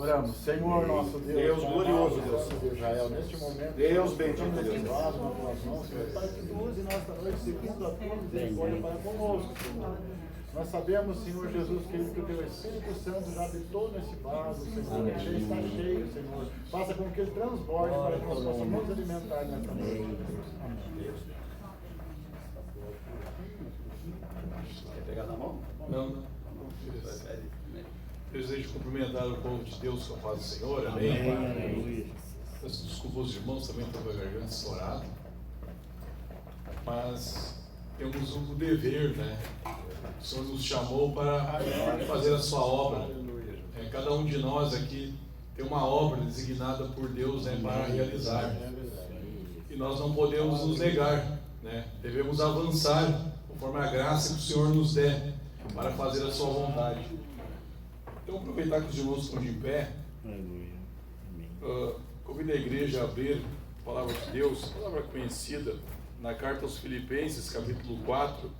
Oramos, Senhor nosso Deus, Deus glorioso, Deus de Israel, neste momento, Deus bendito, estamos Deus. elevados nas tuas mãos, Senhor, para que tu use nesta noite segundo a tua misericórdia para conosco, Senhor. Nós sabemos, Senhor Jesus, querido, que o teu Espírito Santo já habitou nesse vaso, Senhor, ele já está cheio, Senhor. Faça com que ele transborde para que nós possamos nos alimentar nesta noite. Amém. Quer pegar na mão? Não. Desejo cumprimentar o povo de Deus com a paz do Senhor. Amém. Peço desculpa aos irmãos, também estou com a garganta estourada. Mas temos o dever, né? O Senhor nos chamou para fazer a sua obra. Cada um de nós aqui tem uma obra designada por Deus, né, para realizar. E nós não podemos nos negar, né? Devemos avançar conforme a graça que o Senhor nos der para fazer a sua vontade. Então, aproveitar que os irmãos estão de pé, convido a igreja a abrir a palavra de Deus, palavra conhecida, na carta aos Filipenses, capítulo 4.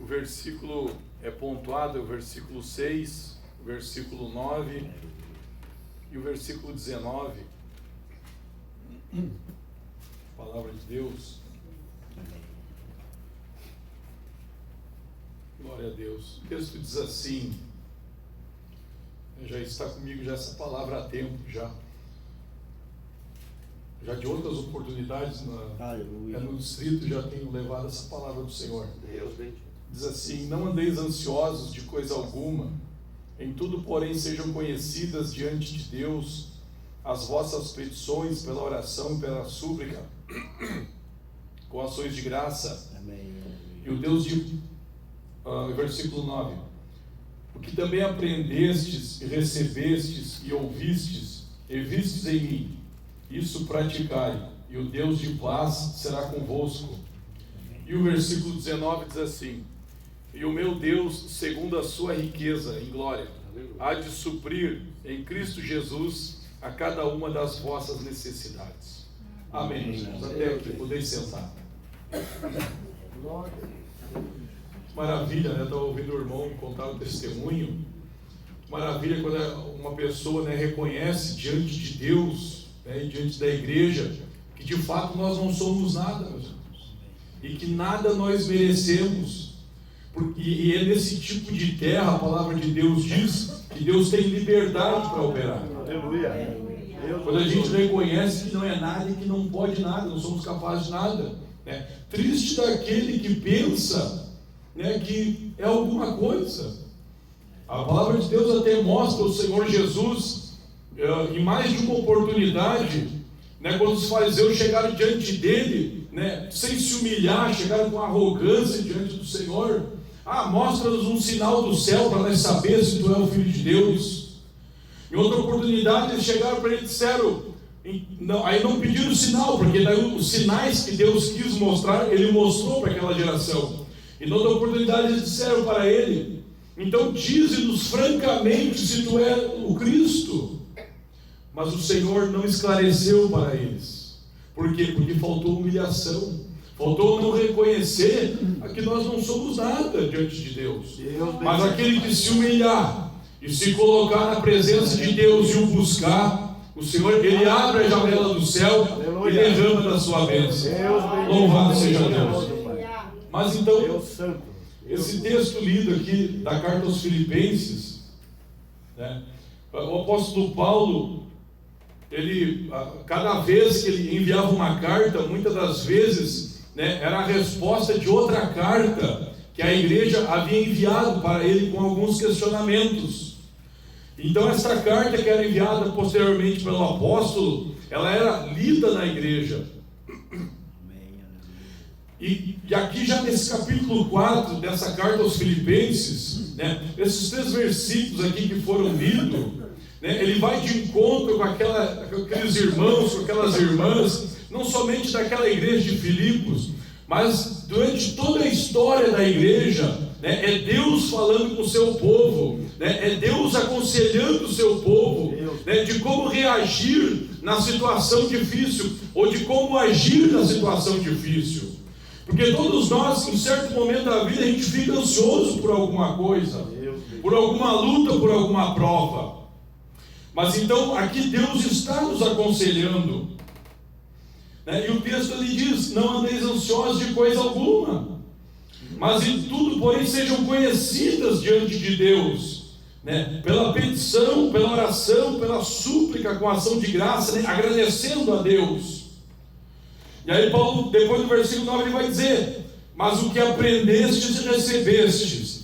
O versículo é pontuado, é o versículo 6, o versículo 9 e o versículo 19. Palavra de Deus. Glória a Deus. O texto diz assim, já está comigo já essa palavra há tempo, já de outras oportunidades no distrito já tenho levado essa palavra do Senhor. Deus bendito. Diz assim: não andeis ansiosos de coisa alguma, em tudo porém sejam conhecidas diante de Deus as vossas petições pela oração e pela súplica, com ações de graça. Amém. E o Deus de versículo 9: o que também aprendestes e recebestes e ouvistes e vistes em mim, isso praticai, e o Deus de paz será convosco. E o versículo 19 diz assim: e o meu Deus, segundo a sua riqueza em glória, há de suprir em Cristo Jesus a cada uma das vossas necessidades. Amém. Irmãos, até aqui, podeis sentar. Maravilha, né? Estava ouvindo o irmão contar o testemunho. Maravilha quando uma pessoa, né, reconhece diante de Deus, né, e diante da igreja, que de fato nós não somos nada, meus irmãos, e que nada nós merecemos. E é nesse tipo de terra, a palavra de Deus diz que Deus tem liberdade para operar. Aleluia. Quando a gente reconhece que não é nada e que não pode nada, não somos capazes de nada, né? Triste daquele que pensa, né, que é alguma coisa. A palavra de Deus até mostra o Senhor Jesus em mais de uma oportunidade, né, quando os fariseus chegaram diante dele, né, sem se humilhar, chegaram com arrogância diante do Senhor. Mostra-nos um sinal do céu para nós saber se tu é o Filho de Deus. Em outra oportunidade eles chegaram para ele e disseram, aí não pediram sinal, porque daí os sinais que Deus quis mostrar, ele mostrou para aquela geração. E em outra oportunidade eles disseram para ele, então dize-nos francamente se tu é o Cristo. Mas o Senhor não esclareceu para eles. Por quê? Porque faltou humilhação. Faltou não reconhecer que nós não somos nada diante de Deus. Mas aquele que se humilhar e se colocar na presença de Deus e o buscar, o Senhor, Ele abre a janela do céu e derrama da sua bênção. Louvado seja Deus. Mas então, esse texto lido aqui da carta aos Filipenses, né, o apóstolo Paulo, ele, cada vez que ele enviava uma carta, muitas das vezes, né, era a resposta de outra carta que a igreja havia enviado para ele com alguns questionamentos. Então essa carta que era enviada posteriormente pelo apóstolo, ela era lida na igreja. E aqui já nesse capítulo 4 dessa carta aos Filipenses, né, esses 3 versículos aqui que foram lidos, né, ele vai de encontro com aqueles irmãos, com aquelas irmãs, não somente daquela igreja de Filipos, mas durante toda a história da igreja, né, é Deus falando com o seu povo, né, é Deus aconselhando o seu povo, né, de como reagir na situação difícil, ou de como agir na situação difícil. Porque todos nós, em certo momento da vida, a gente fica ansioso por alguma coisa. por alguma luta, por alguma prova. Mas então aqui Deus está nos aconselhando, né? E o texto ali diz: não andeis ansiosos de coisa alguma, mas em tudo, porém, sejam conhecidas diante de Deus, né? Pela petição, pela oração, pela súplica, com ação de graça, né? Agradecendo a Deus. E aí Paulo, depois do versículo 9, ele vai dizer: mas o que aprendestes e recebestes,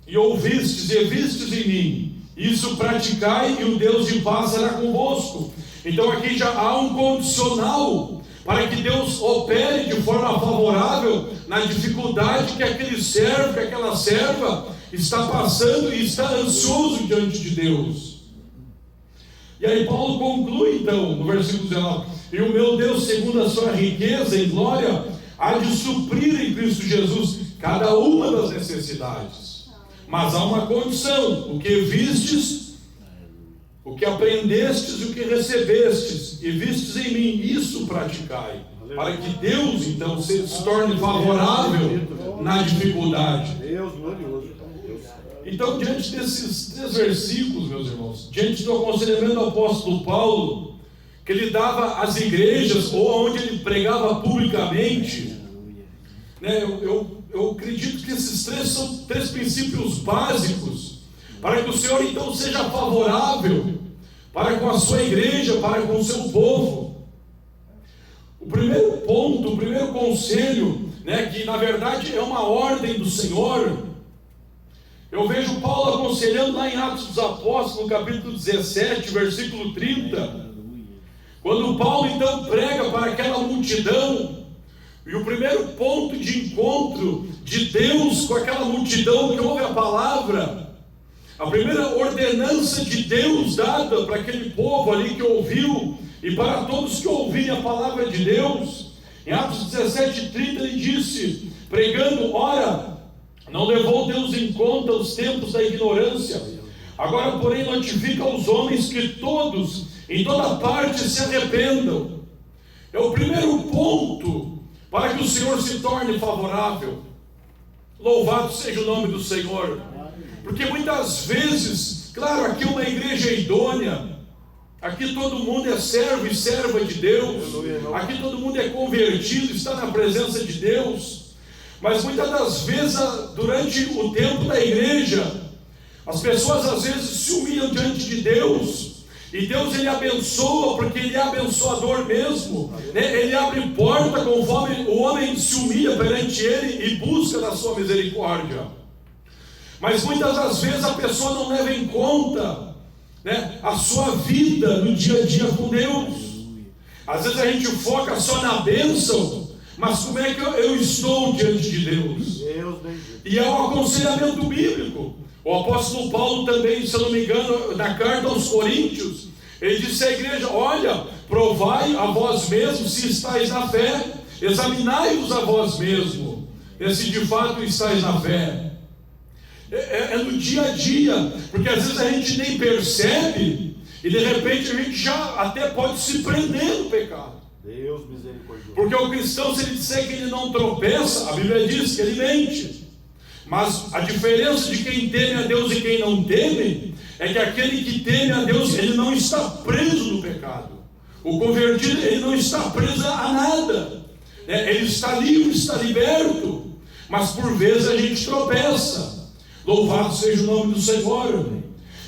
e ouvistes e vistes em mim, isso praticai, e o Deus de paz será convosco. Então aqui já há um condicional para que Deus opere de forma favorável na dificuldade que aquele servo, que aquela serva está passando e está ansioso diante de Deus. E aí Paulo conclui então no versículo 19: e o meu Deus, segundo a sua riqueza em glória, há de suprir em Cristo Jesus cada uma das necessidades. Mas há uma condição: o que vistes, o que aprendestes e o que recebestes e vistes em mim, isso praticai, para que Deus então se torne favorável na dificuldade. Deus glorioso. Então, diante desses 3 versículos, meus irmãos, diante do aconselhamento do apóstolo Paulo, que ele dava às igrejas, ou onde ele pregava publicamente, né, eu acredito que esses 3 são 3 princípios básicos, para que o Senhor então seja favorável para com a sua igreja, para com o seu povo. O primeiro ponto, o primeiro conselho, né, que na verdade é uma ordem do Senhor, eu vejo Paulo aconselhando lá em Atos dos Apóstolos, no capítulo 17, versículo 30, quando Paulo então prega para aquela multidão, e o primeiro ponto de encontro de Deus com aquela multidão que ouve a palavra, a primeira ordenança de Deus dada para aquele povo ali que ouviu, e para todos que ouvirem a palavra de Deus, em Atos 17:30 ele disse, pregando: ora, não levou Deus em conta os tempos da ignorância, agora porém notifica aos homens que todos, em toda parte, se arrependam. É o primeiro ponto para que o Senhor se torne favorável. Louvado seja o nome do Senhor. Porque muitas vezes, claro, aqui é uma igreja idônea, aqui todo mundo é servo e serva de Deus, aqui todo mundo é convertido, está na presença de Deus, mas muitas das vezes, durante o tempo da igreja, as pessoas às vezes se humilham diante de Deus, e Deus ele abençoa, porque ele é abençoador mesmo, né? Ele abre porta conforme o homem se humilha perante ele e busca da sua misericórdia. Mas muitas das vezes a pessoa não leva em conta, né, a sua vida no dia a dia com Deus. Às vezes a gente foca só na bênção, mas como é que eu estou diante de Deus? E é um aconselhamento bíblico. O apóstolo Paulo também, se eu não me engano, na carta aos Coríntios, ele disse à igreja: olha, provai a vós mesmos se estáis na fé, examinai-vos a vós mesmos, se de fato estáis na fé. É no dia a dia, porque às vezes a gente nem percebe, e de repente a gente já até pode se prender no pecado. Deus misericordioso. Porque o cristão, se ele disser que ele não tropeça, a Bíblia diz que ele mente. Mas a diferença de quem teme a Deus e quem não teme é que aquele que teme a Deus, ele não está preso no pecado. O convertido, ele não está preso a nada, ele está livre, está liberto. Mas por vezes a gente tropeça. Louvado seja o nome do Senhor.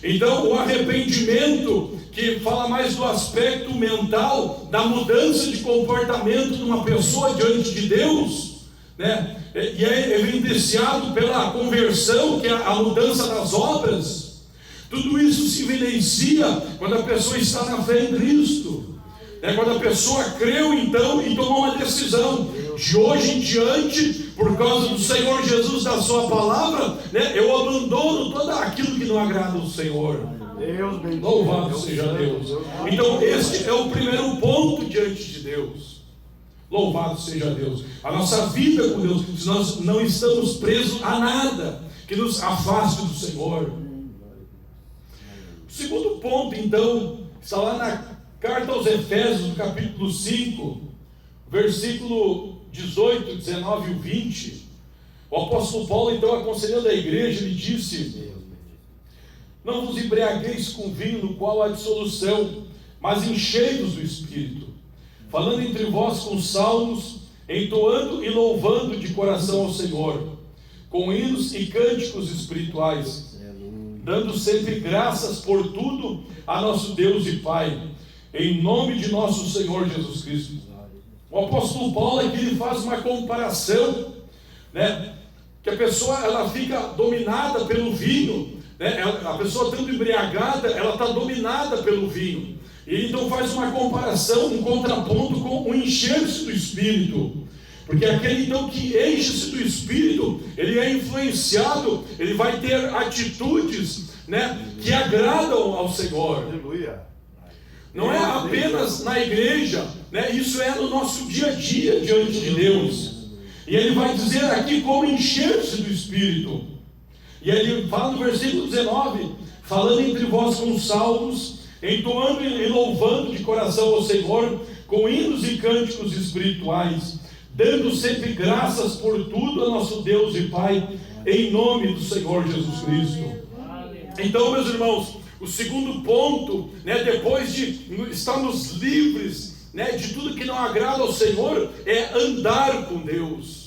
Então o arrependimento, que fala mais do aspecto mental, da mudança de comportamento de uma pessoa diante de Deus, né? E é evidenciado pela conversão, que é a mudança das obras. Tudo isso se evidencia quando a pessoa está na fé em Cristo, quando a pessoa creu então e tomou uma decisão: de hoje em diante, por causa do Senhor Jesus, da sua palavra, eu abandono tudo aquilo que não agrada ao Senhor. Deus bendito. Louvado seja Deus. Então este é o primeiro ponto diante de Deus. Louvado seja Deus. A nossa vida com Deus, se nós não estamos presos a nada que nos afaste do Senhor. O segundo ponto, então, está lá na carta aos Efésios, no capítulo 5, versículo 18, 19 e 20, O apóstolo Paulo, então, aconselhando a igreja, ele disse: não vos embriagueis com vinho, no qual há dissolução, mas enchei-vos do Espírito, falando entre vós com salmos, entoando e louvando de coração ao Senhor, com hinos e cânticos espirituais, dando sempre graças por tudo a nosso Deus e Pai, em nome de nosso Senhor Jesus Cristo. O apóstolo Paulo aqui ele faz uma comparação, né, que a pessoa ela fica dominada pelo vinho, né, a pessoa estando embriagada, ela está dominada pelo vinho. E então faz uma comparação, um contraponto com o encher-se do Espírito. Porque aquele então que enche-se do Espírito, ele é influenciado, ele vai ter atitudes, né, que agradam ao Senhor. Aleluia. Não é apenas na igreja, né, isso é no nosso dia a dia diante de Deus. E ele vai dizer aqui como encher-se do Espírito. E ele fala no versículo 19, falando entre vós com salmos, entoando e louvando de coração ao Senhor, com hinos e cânticos espirituais, dando sempre graças por tudo a nosso Deus e Pai, em nome do Senhor Jesus Cristo. Então, meus irmãos, o segundo ponto, né, depois de estarmos livres, né, de tudo que não agrada ao Senhor, é andar com Deus.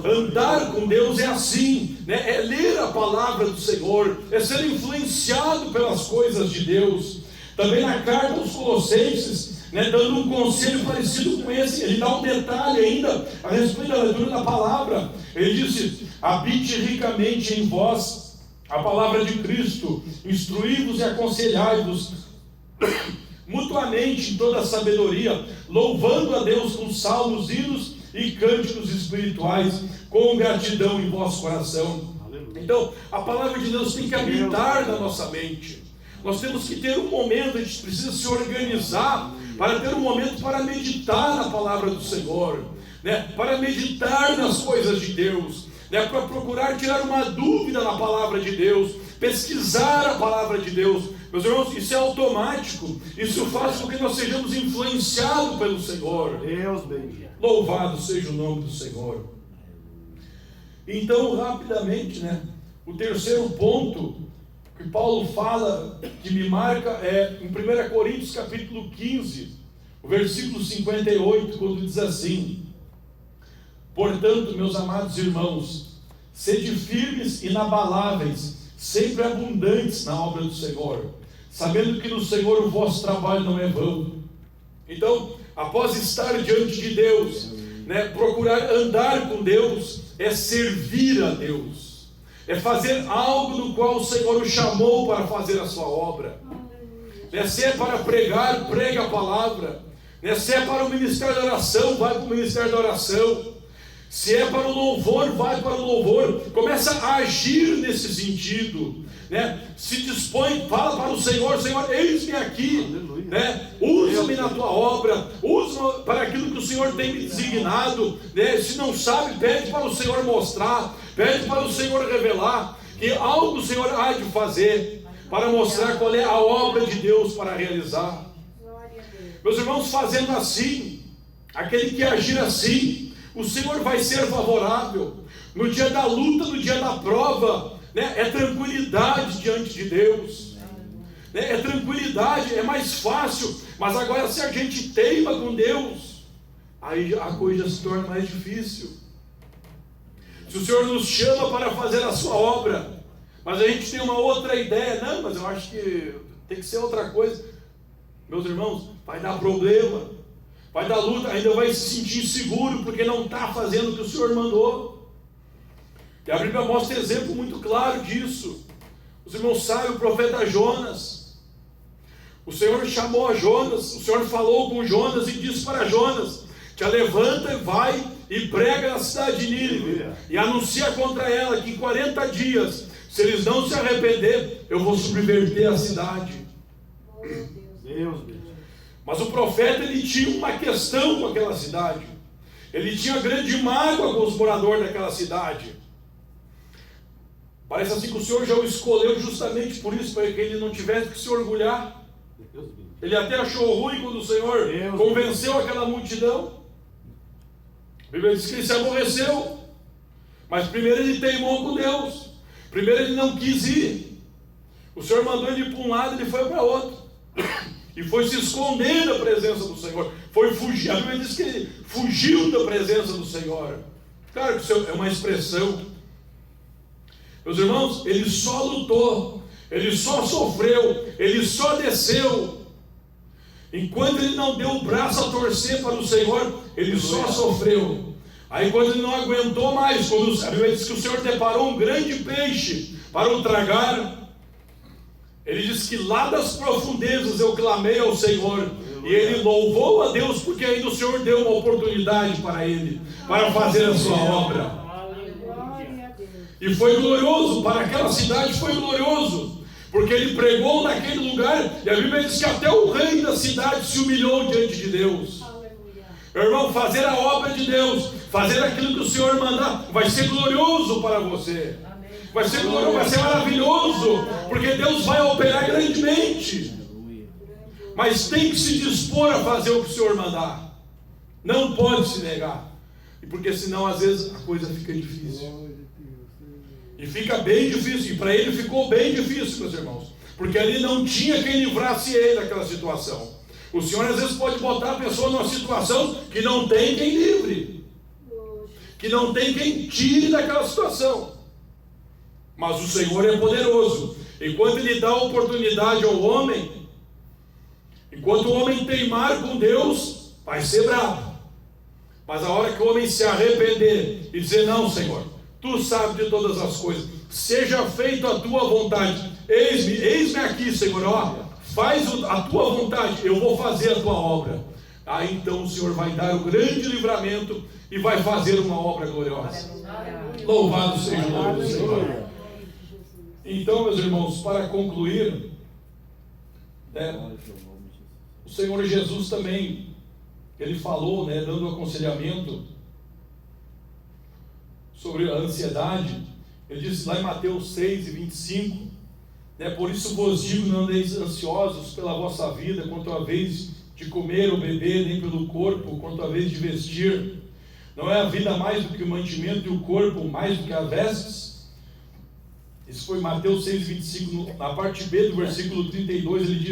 Andar com Deus é assim, né, é ler a palavra do Senhor, é ser influenciado pelas coisas de Deus. Também na carta aos Colossenses, né, dando um conselho parecido com esse, ele dá um detalhe ainda a respeito da leitura da palavra. Ele disse: habite ricamente em vós a palavra de Cristo, instruí-vos e aconselhai-vos mutuamente em toda a sabedoria, louvando a Deus com salmos, hinos e cânticos espirituais, com gratidão em vosso coração. Então, a palavra de Deus tem que habitar na nossa mente. Nós temos que ter um momento, a gente precisa se organizar para ter um momento para meditar na palavra do Senhor, né? Para meditar nas coisas de Deus, né? Para procurar tirar uma dúvida na palavra de Deus, pesquisar a palavra de Deus. Meus irmãos, isso é automático, isso faz com que nós sejamos influenciados pelo Senhor. Deus bendito. Louvado seja o nome do Senhor. Então, rapidamente, né, o terceiro ponto que Paulo fala, que me marca, é em 1 Coríntios capítulo 15, o versículo 58, quando diz assim: portanto, meus amados irmãos, sede firmes e inabaláveis, sempre abundantes na obra do Senhor, sabendo que no Senhor o vosso trabalho não é vão. Então, após estar diante de Deus, né, procurar andar com Deus, é servir a Deus, é fazer algo no qual o Senhor o chamou para fazer a sua obra. Se é para pregar, prega a palavra. Se é para o ministério da oração, vai para o ministério da oração. Se é para o louvor, vai para o louvor. Começa a agir nesse sentido, né? Se dispõe, fala para o Senhor: Senhor, eis-me aqui, né? Usa-me na tua obra, usa-me para aquilo que o Senhor tem me designado, né? Se não sabe, pede para o Senhor mostrar, pede para o Senhor revelar, que algo o Senhor há de fazer, para mostrar qual é a obra de Deus para realizar. Meus irmãos, fazendo assim, aquele que agir assim, o Senhor vai ser favorável. No dia da luta, no dia da prova, né, é tranquilidade diante de Deus, né, é tranquilidade, é mais fácil. Mas agora, se a gente teima com Deus, aí a coisa se torna mais difícil. Se o Senhor nos chama para fazer a sua obra, mas a gente tem uma outra ideia: não, mas eu acho que tem que ser outra coisa. Meus irmãos, vai dar problema, vai dar luta, ainda vai se sentir inseguro, porque não está fazendo o que o Senhor mandou. E a Bíblia mostra exemplo muito claro disso. Os irmãos sabem, o profeta Jonas, o Senhor chamou a Jonas, o Senhor falou com Jonas e disse para Jonas: te levanta e vai e prega na cidade de Nínive, e anuncia contra ela que em 40 dias, se eles não se arrepender, eu vou subverter a cidade. Deus, Deus. Mas o profeta, ele tinha uma questão com aquela cidade. Ele tinha grande mágoa com os moradores daquela cidade. Parece assim que o Senhor já o escolheu justamente por isso, para que ele não tivesse que se orgulhar. Ele até achou ruim quando o Senhor convenceu aquela multidão. A Bíblia diz que ele se aborreceu. Mas primeiro ele teimou com Deus. Primeiro ele não quis ir. O Senhor mandou ele ir para um lado, ele foi para outro. E foi se esconder da presença do Senhor. Foi fugir. A Bíblia diz que ele fugiu da presença do Senhor. Claro que isso é uma expressão. Meus irmãos, ele só lutou, ele só sofreu, ele só desceu. Enquanto ele não deu o braço a torcer para o Senhor, ele só sofreu. Aí quando ele não aguentou mais, quando a Bíblia diz que o Senhor deparou um grande peixe para o tragar, ele diz que lá das profundezas eu clamei ao Senhor, e ele louvou a Deus, porque ainda o Senhor deu uma oportunidade para ele, para fazer a sua obra. E foi glorioso, para aquela cidade foi glorioso, porque ele pregou naquele lugar, e a Bíblia diz que até o rei da cidade se humilhou diante de Deus. Meu irmão, fazer a obra de Deus, fazer aquilo que o Senhor mandar, vai ser glorioso para você. Vai ser glorioso, vai ser maravilhoso, porque Deus vai operar grandemente. Mas tem que se dispor a fazer o que o Senhor mandar. Não pode se negar. E porque senão às vezes a coisa fica difícil. E fica bem difícil. E para ele ficou bem difícil, meus irmãos. Porque ali não tinha quem livrasse ele daquela situação. O Senhor às vezes pode botar a pessoa numa situação que não tem quem livre. Que não tem quem tire daquela situação. Mas o Senhor é poderoso. Enquanto Ele dá oportunidade ao homem, enquanto o homem teimar com Deus, vai ser bravo. Mas a hora que o homem se arrepender e dizer: não, Senhor, Tu sabes de todas as coisas, seja feita a Tua vontade. Eis-me aqui, Senhor, ó, faz a Tua vontade, eu vou fazer a Tua obra. Aí então o Senhor vai dar o grande livramento e vai fazer uma obra gloriosa. Louvado seja o nome do Senhor. Então, meus irmãos, para concluir, o Senhor Jesus também, Ele falou, dando aconselhamento sobre a ansiedade. Ele disse lá em Mateus 6:25, por isso vos digo, não andeis ansiosos pela vossa vida, quanto à vez de comer ou beber, nem pelo corpo, quanto à vez de vestir. Não é a vida mais do que o mantimento, e o corpo mais do que as vestes? Isso foi Mateus 6:25, na parte B do versículo 32, ele diz: